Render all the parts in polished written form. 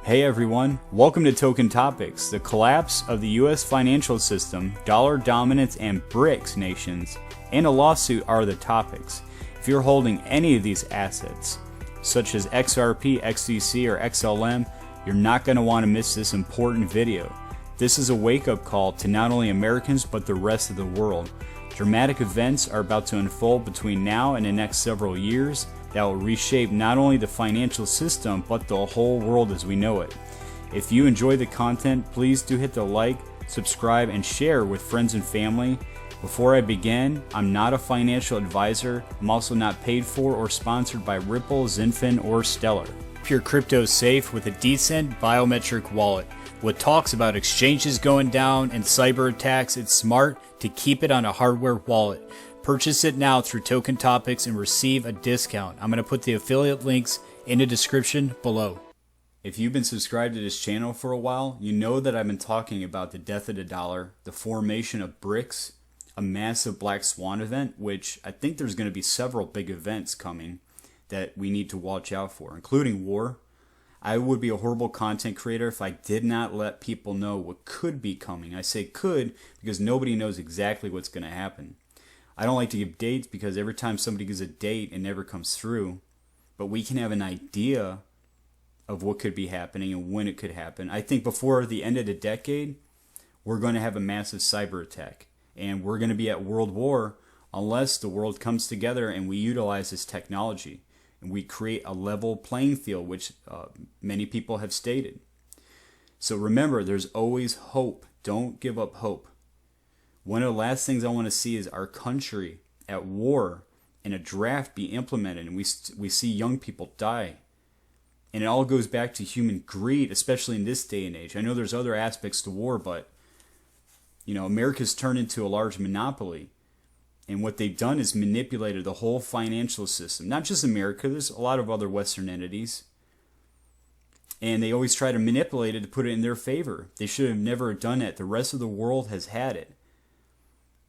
Hey everyone, welcome to Token Topics. The collapse of the US financial system, dollar dominance, and BRICS nations, and a lawsuit are the topics. If you're holding any of these assets, such as XRP, XDC, or XLM, you're not going to want to miss this important video. This is a wake-up call to not only Americans but the rest of the world. Dramatic events are about to unfold between now and the next several years that will reshape not only the financial system but the whole world as we know it. If you enjoy the content, please do hit the like, subscribe, and share with friends and family. Before I begin, I'm not a financial advisor. I'm also not paid for or sponsored by Ripple, Zinfin, or Stellar. Keep your crypto safe with a DCENT Biometric wallet. What talks about exchanges going down and cyber attacks, it's smart to keep it on a hardware wallet. Purchase it now through Token Topics and receive a discount. I'm going to put the affiliate links in the description below. If you've been subscribed to this channel for a while, you know that I've been talking about the death of the dollar, the formation of BRICS, a massive black swan event, which I think there's going to be several big events coming that we need to watch out for, including war. I would be a horrible content creator if I did not let people know what could be coming. I say could because nobody knows exactly what's going to happen. I don't like to give dates because every time somebody gives a date, it never comes through. But we can have an idea of what could be happening and when it could happen. I think before the end of the decade, we're going to have a massive cyber attack. And we're going to be at world war unless the world comes together and we utilize this technology. And we create a level playing field, which many people have stated. So remember, there's always hope. Don't give up hope. One of the last things I want to see is our country at war and a draft be implemented and we see young people die. And it all goes back to human greed, especially in this day and age. I know there's other aspects to war, but you know, America's turned into a large monopoly. And what they've done is manipulated the whole financial system. Not just America, there's a lot of other Western entities. And they always try to manipulate it to put it in their favor. They should have never done it. The rest of the world has had it.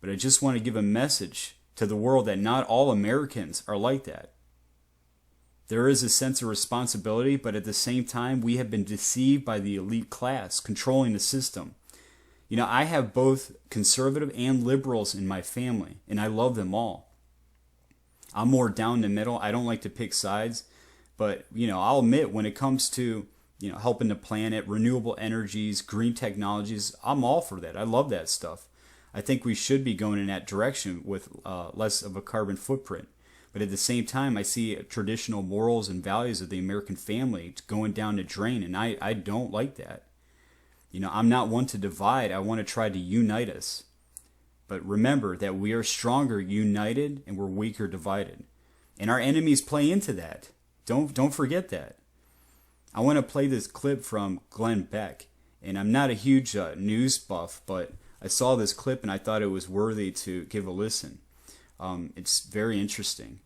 But I just want to give a message to the world that not all Americans are like that. There is a sense of responsibility, but at the same time, we have been deceived by the elite class controlling the system. You know, I have both conservative and liberals in my family, and I love them all. I'm more down the middle. I don't like to pick sides, but, you know, I'll admit when it comes to, you know, helping the planet, renewable energies, green technologies, I'm all for that. I love that stuff. I think we should be going in that direction with less of a carbon footprint. But at the same time, I see traditional morals and values of the American family going down the drain, and I don't like that. You know, I'm not one to divide. I want to try to unite us. But remember that we are stronger united and we're weaker divided. And our enemies play into that. Don't forget that. I want to play this clip from Glenn Beck. And I'm not a huge news buff, but I saw this clip and I thought it was worthy to give a listen. It's very interesting.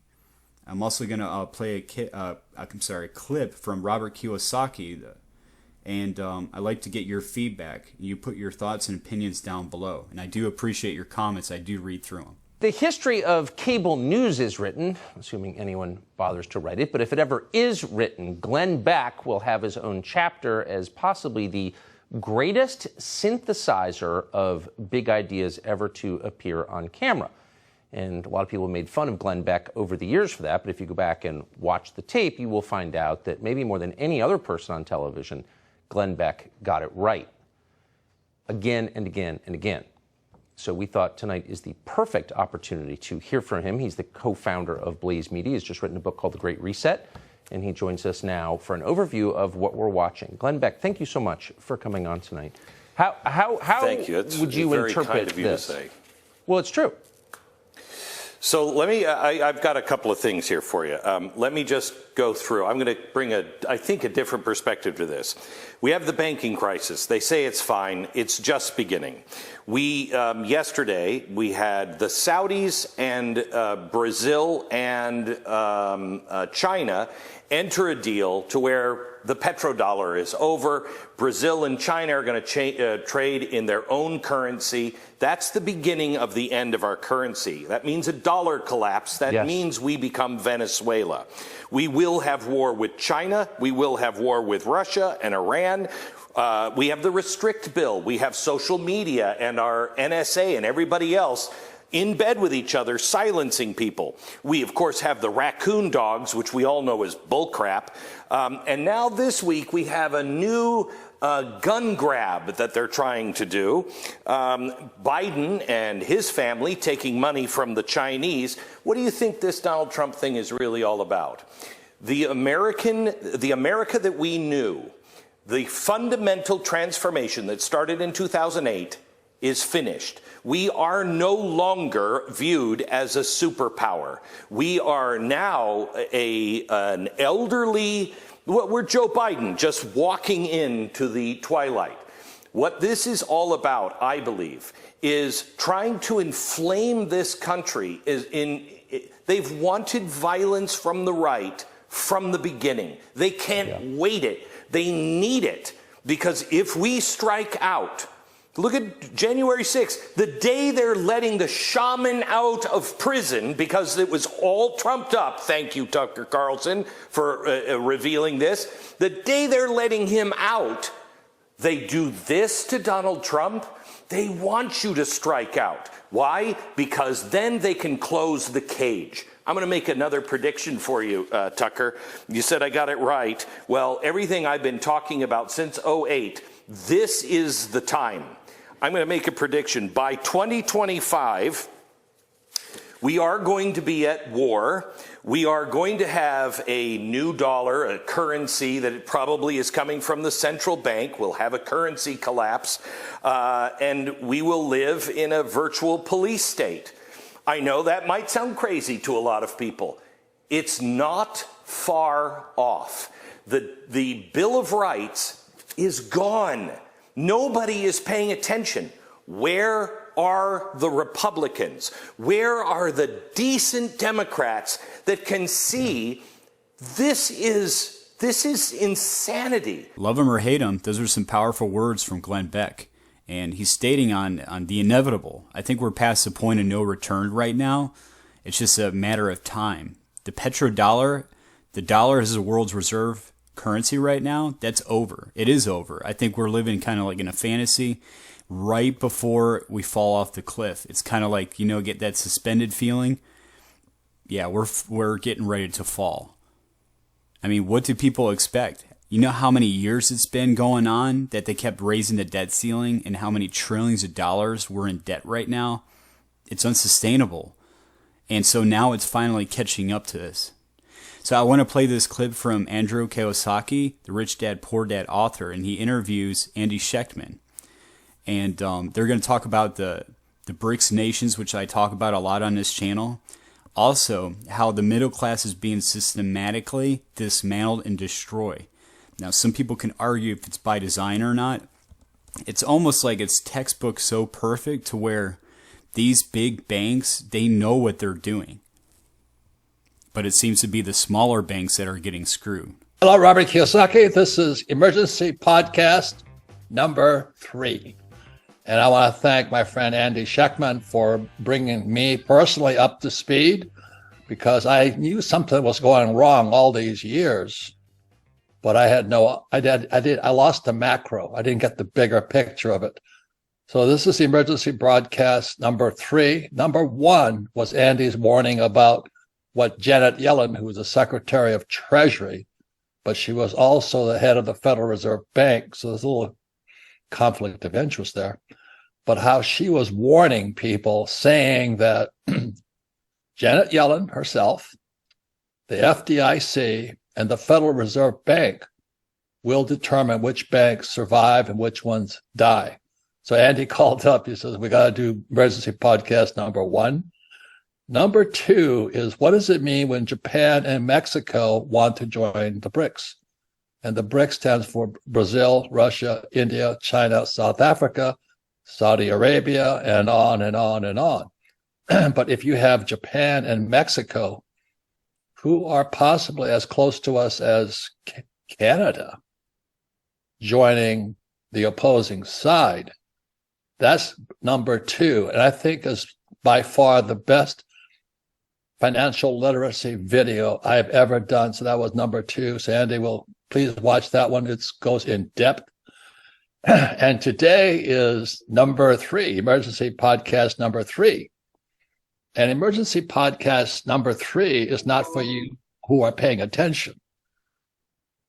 I'm also going to play a clip from Robert Kiyosaki, and I'd like to get your feedback. You put your thoughts and opinions down below, and I do appreciate your comments. I do read through them. The history of cable news is written, assuming anyone bothers to write it, but if it ever is written, Glenn Beck will have his own chapter as possibly the greatest synthesizer of big ideas ever to appear on camera. And a lot of people made fun of Glenn Beck over the years for that, but if you go back and watch the tape, you will find out that maybe more than any other person on television, Glenn Beck got it right again and again and again. So we thought tonight is the perfect opportunity to hear from him. He's the co-founder of Blaze Media. He's just written a book called The Great Reset, and he joins us now for an overview of what we're watching. Glenn Beck, thank you so much for coming on tonight. How thank you. Would you very interpret kind of you this? To say. Well, it's true. So let me, I've got a couple of things here for you. Let me just go through. I'm going to bring I think, a different perspective to this. We have the banking crisis. They say it's fine. It's just beginning. Yesterday, we had the Saudis and Brazil and China enter a deal to where the petrodollar is over. Brazil and China are going to trade in their own currency. That's the beginning of the end of our currency. That means a dollar collapse. That means we become Venezuela. We will have war with China. We will have war with Russia and Iran. We have the restrict bill. We have social media and our NSA and everybody else in bed with each other, silencing people. We, of course, have the raccoon dogs, which we all know is bullcrap. And now this week, we have a new gun grab that they're trying to do. Biden and his family taking money from the Chinese. What do you think this Donald Trump thing is really all about? The America that we knew, the fundamental transformation that started in 2008 is finished. We are no longer viewed as a superpower. We are now an elderly, we're Joe Biden just walking into the twilight. What this is all about, I believe, is trying to inflame this country. They've wanted violence from the right from the beginning. They can't wait it. They need it, because if we strike out, look at January 6th, the day they're letting the shaman out of prison because it was all trumped up. Thank you, Tucker Carlson, for revealing this. The day they're letting him out, they do this to Donald Trump. They want you to strike out. Why? Because then they can close the cage. I'm going to make another prediction for you, Tucker. You said I got it right. Well, everything I've been talking about since 2008, this is the time. I'm going to make a prediction. By 2025, we are going to be at war. We are going to have a new dollar, a currency that probably is coming from the central bank. We'll have a currency collapse, and we will live in a virtual police state. I know that might sound crazy to a lot of people. It's not far off. The Bill of Rights is gone. Nobody is paying attention. Where are the Republicans? Where are the decent Democrats that can see this is insanity? Love him or hate him, those are some powerful words from Glenn Beck. And he's stating on the inevitable. I think we're past the point of no return right now. It's just a matter of time. The petrodollar, the dollar is the world's reserve currency right now. That's over. It is over. I think we're living kind of like in a fantasy right before we fall off the cliff. It's kind of like, get that suspended feeling. Yeah, we're getting ready to fall. I mean, what do people expect? You know how many years it's been going on that they kept raising the debt ceiling and how many trillions of dollars we're in debt right now? It's unsustainable. And so now it's finally catching up to this. So I want to play this clip from Andrew Kiyosaki, the Rich Dad, Poor Dad author, and he interviews Andy Schectman. And they're going to talk about the BRICS nations, which I talk about a lot on this channel. Also, how the middle class is being systematically dismantled and destroyed. Now, some people can argue if it's by design or not. It's almost like it's textbook so perfect to where these big banks, they know what they're doing. But it seems to be the smaller banks that are getting screwed. Hello, Robert Kiyosaki. This is Emergency Podcast number 3. And I want to thank my friend Andy Schectman for bringing me personally up to speed, because I knew something was going wrong all these years. But I lost the macro. I didn't get the bigger picture of it. So this is the emergency broadcast number 3. Number 1 was Andy's warning about what Janet Yellen, who was the Secretary of Treasury, but she was also the head of the Federal Reserve Bank. So there's a little conflict of interest there. But how she was warning people, saying that Janet Yellen herself, the FDIC, and the Federal Reserve Bank will determine which banks survive and which ones die. So Andy called up. He says, we got to do emergency podcast number 1. Number 2 is, what does it mean when Japan and Mexico want to join the BRICS? And the BRICS stands for Brazil, Russia, India, China, South Africa, Saudi Arabia, and on and on and on. But if you have Japan and Mexico, who are possibly as close to us as Canada joining the opposing side. That's number 2, and I think is by far the best financial literacy video I've ever done. So that was number 2. So Andy will please watch that one. It goes in depth. And today is number 3, emergency podcast number 3. And emergency podcast number 3 is not for you who are paying attention.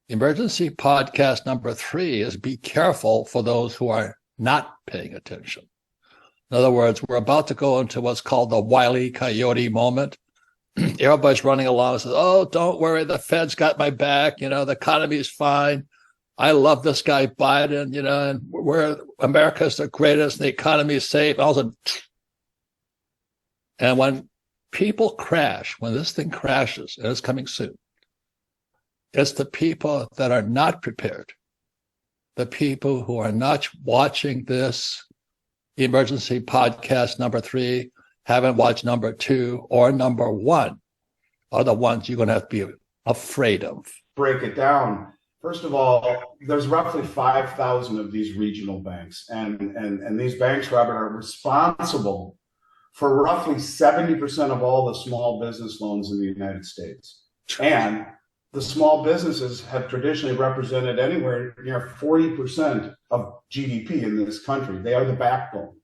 Emergency podcast number 3 is be careful for those who are not paying attention. In other words, we're about to go into what's called the Wile E. Coyote moment. Everybody's running along and says, oh, don't worry, the Fed's got my back, the economy's fine. I love this guy Biden, and America's the greatest, and the economy is safe. And when people crash, when this thing crashes, and it's coming soon, it's the people that are not prepared, the people who are not watching this emergency podcast number 3, haven't watched number 2 or number 1, are the ones you're going to have to be afraid of. Break it down. First of all, there's roughly 5,000 of these regional banks, and these banks, Robert, are responsible for roughly 70% of all the small business loans in the United States. And the small businesses have traditionally represented anywhere near 40% of GDP in this country. They are the backbone.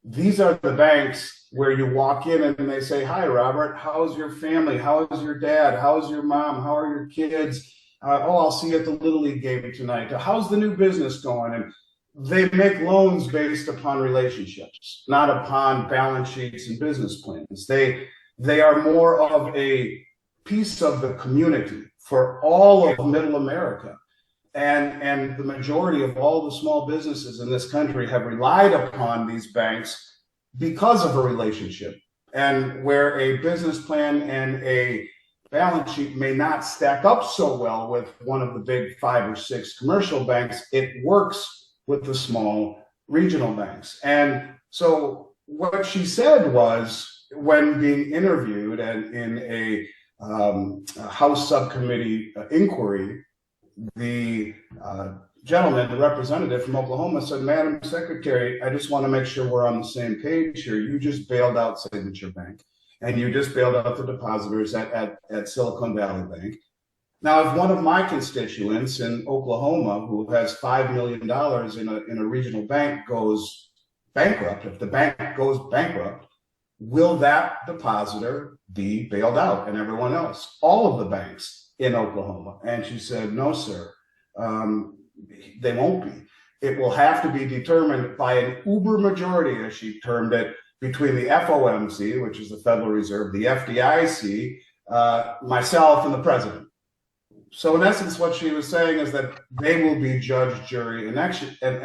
These are the banks where you walk in and they say, hi, Robert, how's your family? How's your dad? How's your mom? How are your kids? I'll see you at the Little League game tonight. How's the new business going? And they make loans based upon relationships, not upon balance sheets and business plans. They are more of a piece of the community for all of middle America. And the majority of all the small businesses in this country have relied upon these banks because of a relationship. And where a business plan and a balance sheet may not stack up so well with one of the big 5 or 6 commercial banks, it works with the small regional banks. And so what she said was, when being interviewed and in a House subcommittee inquiry, the gentleman, the representative from Oklahoma, said, Madam Secretary, I just want to make sure we're on the same page here. You just bailed out Signature Bank, and you just bailed out the depositors at Silicon Valley Bank. Now, if one of my constituents in Oklahoma, who has $5 million in a regional bank, goes bankrupt, if the bank goes bankrupt, will that depositor be bailed out and everyone else? All of the banks in Oklahoma. And she said, no, sir, they won't be. It will have to be determined by an uber majority, as she termed it, between the FOMC, which is the Federal Reserve, the FDIC, myself, and the president. So in essence, what she was saying is that they will be judge, jury, and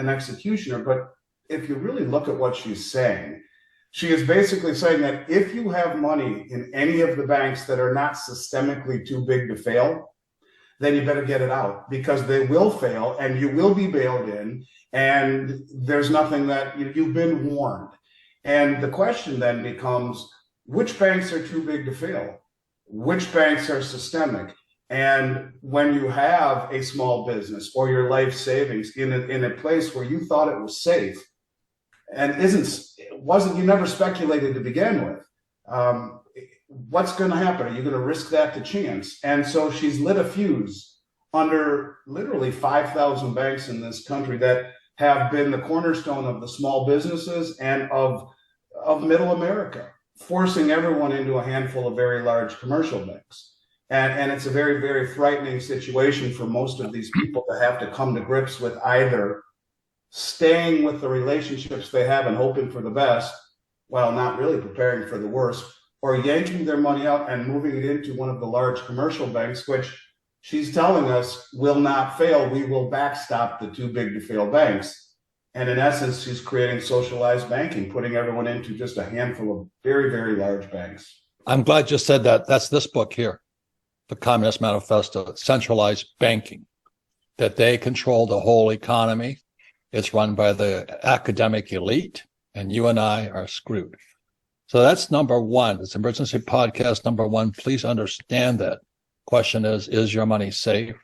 executioner. But if you really look at what she's saying, she is basically saying that if you have money in any of the banks that are not systemically too big to fail, then you better get it out, because they will fail and you will be bailed in, and there's nothing that you've been warned. And the question then becomes, which banks are too big to fail? Which banks are systemic? And when you have a small business or your life savings in a place where you thought it was safe and you never speculated to begin with, what's going to happen? Are you going to risk that to chance? And so she's lit a fuse under literally 5,000 banks in this country that have been the cornerstone of the small businesses and of middle America, forcing everyone into a handful of very large commercial banks. And it's a very, very frightening situation for most of these people to have to come to grips with either staying with the relationships they have and hoping for the best while not really preparing for the worst, or yanking their money out and moving it into one of the large commercial banks, which she's telling us will not fail. We will backstop the too big to fail banks. And in essence, she's creating socialized banking, putting everyone into just a handful of very, very large banks. I'm glad you said that. That's this book here, the Communist Manifesto, centralized banking, that they control the whole economy. It's run by the academic elite, and you and I are screwed. So that's number one. It's emergency podcast number one. Please understand that. Question is your money safe?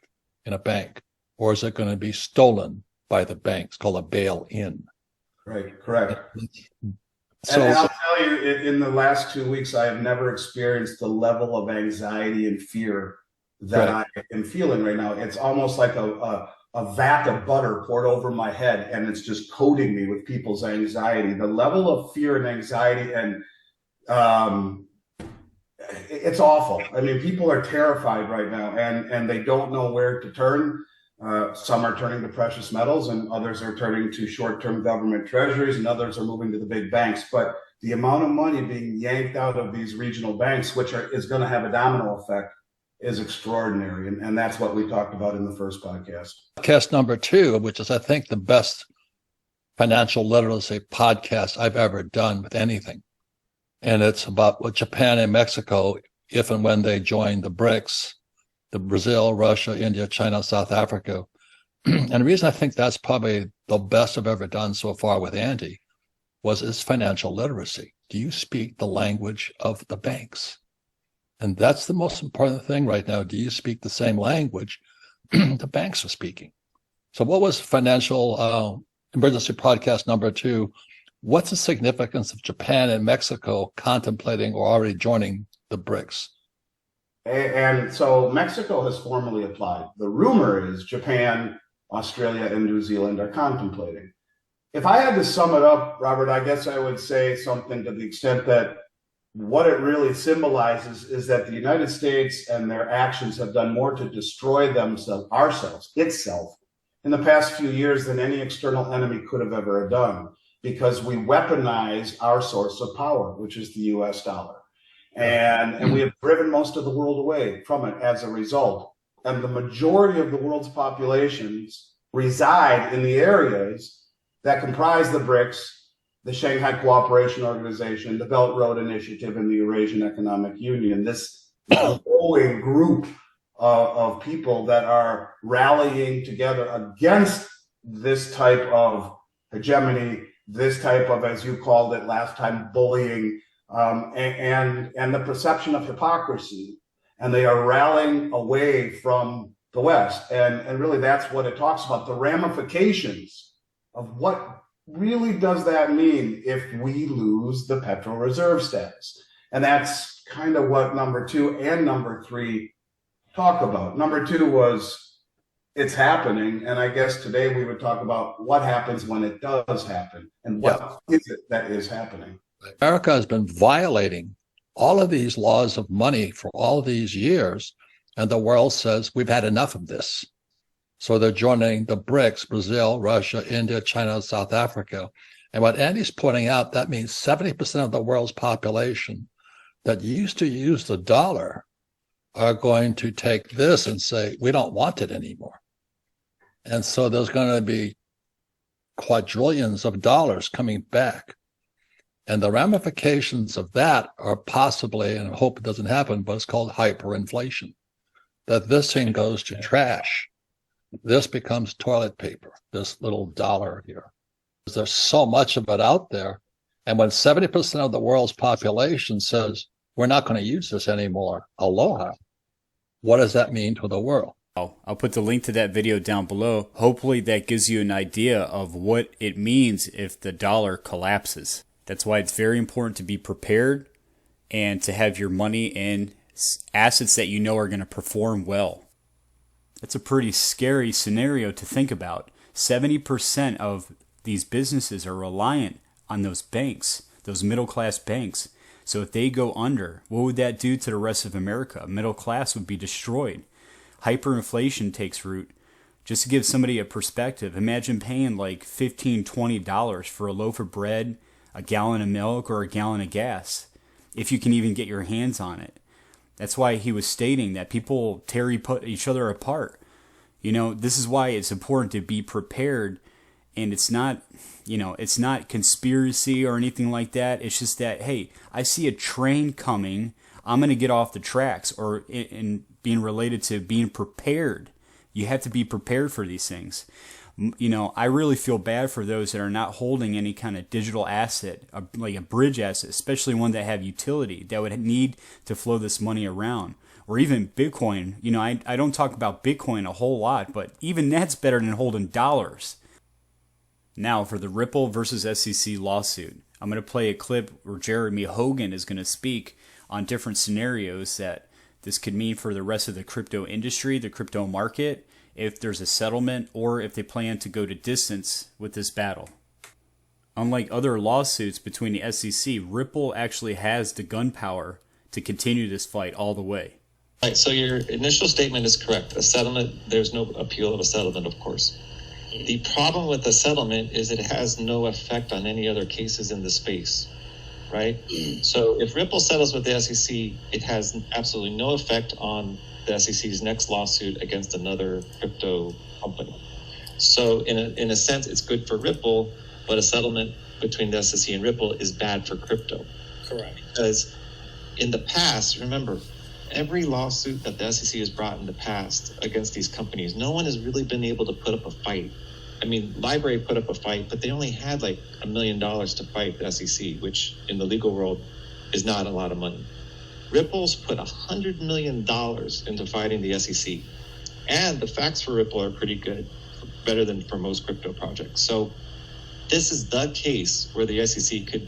in a bank, or is it going to be stolen by the banks, called a bail-in? Right, correct. So, and I'll tell you, in the last 2 weeks, I have never experienced the level of anxiety and fear that I am feeling right now. It's almost like a vat of butter poured over my head, and it's just coating me with people's anxiety. The level of fear and anxiety, and it's awful. I mean, people are terrified right now, and they don't know where to turn. Some are turning to precious metals, and others are turning to short-term government treasuries, and others are moving to the big banks. But the amount of money being yanked out of these regional banks, which is going to have a domino effect, is extraordinary. And that's what we talked about in the first podcast. Podcast number 2, which is, I think, the best financial literacy podcast I've ever done with anything. And it's about what Japan and Mexico, if and when they join the BRICS, the Brazil, Russia, India, China, South Africa. And the reason I think that's probably the best I've ever done so far with Andy was its financial literacy. Do you speak the language of the banks? And that's the most important thing right now. Do you speak the same language the banks are speaking? So what was financial emergency podcast number 2? What's the significance of Japan and Mexico contemplating or already joining the BRICS? And so Mexico has formally applied. The rumor is Japan, Australia, and New Zealand are contemplating. If I had to sum it up, Robert, I guess I would say something to the extent that what it really symbolizes is that the United States and their actions have done more to destroy itself, in the past few years than any external enemy could have ever done, because we weaponize our source of power, which is the US dollar. And we have driven most of the world away from it as a result. And the majority of the world's populations reside in the areas that comprise the BRICS, the Shanghai Cooperation Organization, the Belt Road Initiative, and the Eurasian Economic Union. This growing group of people that are rallying together against this type of hegemony, this type of, as you called it last time, bullying, and the perception of hypocrisy. And they are rallying away from the West. And really that's what it talks about, the ramifications of what really does that mean if we lose the petrol reserve status. And that's kind of what number 2 and number 3 talk about. Number 2 was it's happening. And I guess today we would talk about what happens when it does happen and what is it that is happening. America has been violating all of these laws of money for all these years, and the world says we've had enough of this. So they're joining the BRICS, Brazil, Russia, India, China, South Africa. And what Andy's pointing out, that means 70% of the world's population that used to use the dollar are going to take this and say, we don't want it anymore. And so there's going to be quadrillions of dollars coming back. And the ramifications of that are possibly, and I hope it doesn't happen, but it's called hyperinflation, that this thing goes to trash. This becomes toilet paper, this little dollar here. There's so much of it out there. And when 70% of the world's population says, we're not going to use this anymore, aloha, what does that mean to the world? I'll put the link to that video down below. Hopefully that gives you an idea of what it means if the dollar collapses. That's why it's very important to be prepared and to have your money in assets that you know are going to perform well. That's a pretty scary scenario to think about. 70% of these businesses are reliant on those banks, those middle-class banks. So if they go under, what would that do to the rest of America? Middle class would be destroyed. Hyperinflation takes root. Just to give somebody a perspective, imagine paying like $15, $20 for a loaf of bread, a gallon of milk, or a gallon of gas, if you can even get your hands on it. That's why he was stating that people tear each other apart. You know, this is why it's important to be prepared. And it's not, it's not conspiracy or anything like that. It's just that, hey, I see a train coming. I'm going to get off the tracks, or in being related to being prepared. You have to be prepared for these things. I really feel bad for those that are not holding any kind of digital asset, like a bridge asset, especially one that have utility, that would need to flow this money around. or even Bitcoin. You know, I don't talk about Bitcoin a whole lot, but even that's better than holding dollars. Now for the Ripple versus SEC lawsuit. I'm going to play a clip where Jeremy Hogan is going to speak on different scenarios that this could mean for the rest of the crypto industry, the crypto market, if there's a settlement, or if they plan to go to distance with this battle. Unlike other lawsuits between the SEC, Ripple actually has the gunpowder to continue this fight all the way. Right, so your initial statement is correct. A settlement, there's no appeal of a settlement, of course. The problem with the settlement is it has no effect on any other cases in the space, right? So if Ripple settles with the SEC, it has absolutely no effect on the SEC's next lawsuit against another crypto company. So in a sense, it's good for Ripple, but a settlement between the SEC and Ripple is bad for crypto. Correct. Because in the past, remember, every lawsuit that the SEC has brought in the past against these companies, no one has really been able to put up a fight. I mean, Library put up a fight, but they only had like $1 million to fight the SEC, which in the legal world is not a lot of money. Ripple's put $100 million into fighting the SEC. And the facts for Ripple are pretty good, better than for most crypto projects. So this is the case where the SEC could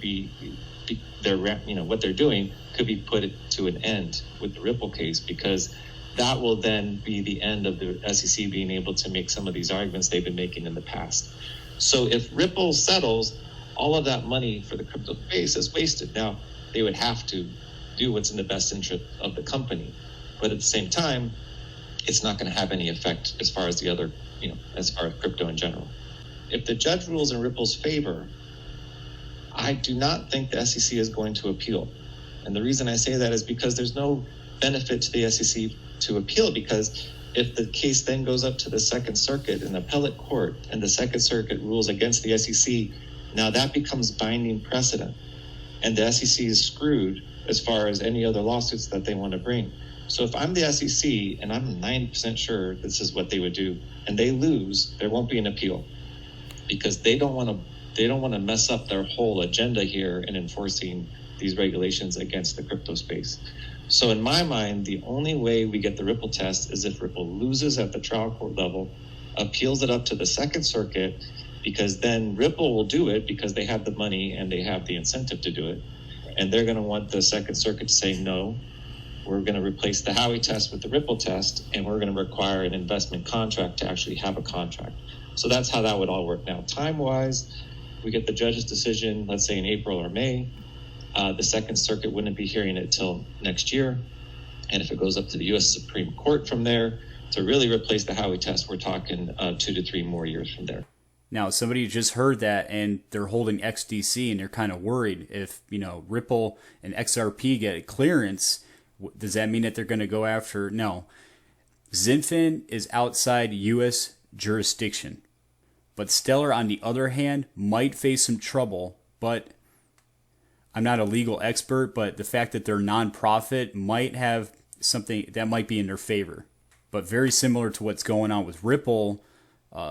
what they're doing could be put to an end with the Ripple case, because that will then be the end of the SEC being able to make some of these arguments they've been making in the past. So if Ripple settles, all of that money for the crypto space is wasted. Now, they would have to do what's in the best interest of the company, but at the same time, it's not going to have any effect as far as the other, as far as crypto in general. If the judge rules in Ripple's favor, I do not think the SEC is going to appeal. And the reason I say that is because there's no benefit to the SEC to appeal, because if the case then goes up to the Second Circuit in appellate court and the Second Circuit rules against the SEC, now that becomes binding precedent. And the SEC is screwed as far as any other lawsuits that they want to bring. So if I'm the SEC, and I'm 90% sure this is what they would do, and they lose, there won't be an appeal, because they don't want to mess up their whole agenda here in enforcing these regulations against the crypto space. So in my mind, the only way we get the Ripple test is if Ripple loses at the trial court level, appeals it up to the Second Circuit, because then Ripple will do it because they have the money and they have the incentive to do it. And they're going to want the Second Circuit to say, no, we're going to replace the Howey test with the Ripple test, and we're going to require an investment contract to actually have a contract. So that's how that would all work. Now, time-wise, we get the judge's decision, let's say in April or May. The Second Circuit wouldn't be hearing it till next year. And if it goes up to the U.S. Supreme Court from there to really replace the Howey test, we're talking 2 to 3 more years from there. Now, somebody just heard that and they're holding XDC and they're kind of worried if, Ripple and XRP get clearance, does that mean that they're going to go after? No. XinFin is outside U.S. jurisdiction. But Stellar, on the other hand, might face some trouble, but I'm not a legal expert, but the fact that they're nonprofit might have something that might be in their favor. But very similar to what's going on with Ripple,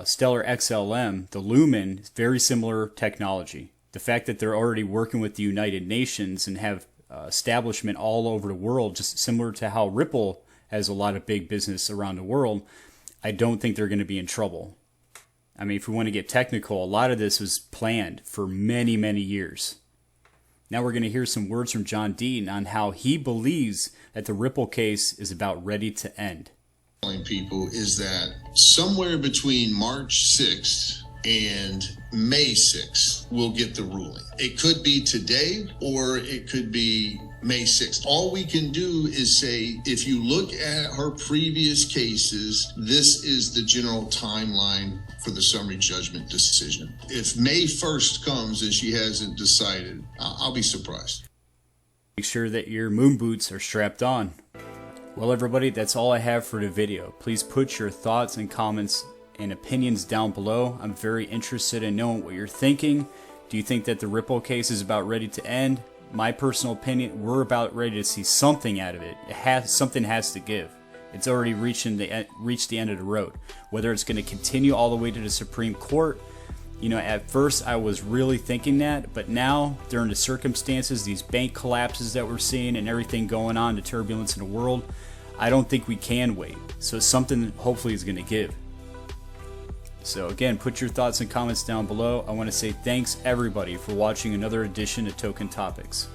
Stellar XLM, the Lumen, is very similar technology. The fact that they're already working with the United Nations and have establishment all over the world, just similar to how Ripple has a lot of big business around the world, I don't think they're going to be in trouble. I mean, if we want to get technical, a lot of this was planned for many, many years. Now we're going to hear some words from John Dean on how he believes that the Ripple case is about ready to end. People is that somewhere between March 6th and May 6th, we'll get the ruling. It could be today or it could be May 6th. All we can do is say, if you look at her previous cases, this is the general timeline for the summary judgment decision. If May 1st comes and she hasn't decided, I'll be surprised. Make sure that your moon boots are strapped on. Well, everybody, that's all I have for the video. Please put your thoughts and comments and opinions down below. I'm very interested in knowing what you're thinking. Do you think that the Ripple case is about ready to end? My personal opinion, we're about ready to see something out of it. Something has to give. It's already reached the end of the road. Whether it's going to continue all the way to the Supreme Court, at first I was really thinking that, but now, during the circumstances, these bank collapses that we're seeing and everything going on, the turbulence in the world, I don't think we can wait. So something hopefully is going to give. So again, put your thoughts and comments down below. I want to say thanks everybody for watching another edition of Token Topics.